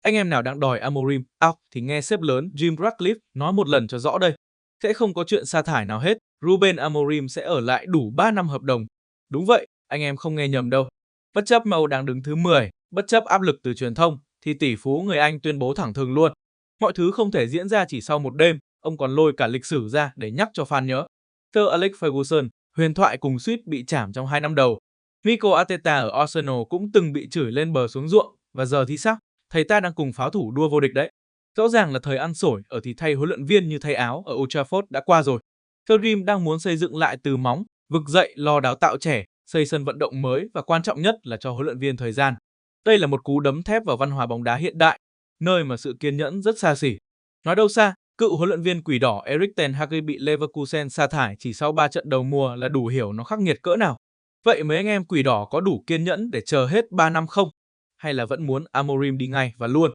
Anh em nào đang đòi Amorim out thì nghe sếp lớn Jim Ratcliffe nói một lần cho rõ đây. Sẽ không có chuyện sa thải nào hết, Ruben Amorim sẽ ở lại đủ 3 năm hợp đồng. Đúng vậy, anh em không nghe nhầm đâu. Bất chấp MU đang đứng thứ 10, bất chấp áp lực từ truyền thông, thì tỷ phú người Anh tuyên bố thẳng thừng luôn. Mọi thứ không thể diễn ra chỉ sau một đêm, ông còn lôi cả lịch sử ra để nhắc cho fan nhớ. Sir Alex Ferguson, huyền thoại cùng suýt bị trảm trong 2 năm đầu. Mikel Arteta ở Arsenal cũng từng bị chửi lên bờ xuống ruộng, và giờ thì sao? Thầy ta đang cùng pháo thủ đua vô địch đấy. Rõ ràng là thời ăn xổi ở thì thay huấn luyện viên như thay áo ở Old Trafford đã qua rồi. Dream đang muốn xây dựng lại từ móng, vực dậy lo đào tạo trẻ, xây sân vận động mới và quan trọng nhất là cho huấn luyện viên thời gian. Đây là một cú đấm thép vào văn hóa bóng đá hiện đại, nơi mà sự kiên nhẫn rất xa xỉ. Nói đâu xa, cựu huấn luyện viên quỷ đỏ Erik ten Hag bị Leverkusen sa thải chỉ sau 3 trận đầu mùa là đủ hiểu nó khắc nghiệt cỡ nào. Vậy mấy anh em quỷ đỏ có đủ kiên nhẫn để chờ hết 3 năm không? Hay là vẫn muốn Amorim đi ngay và luôn?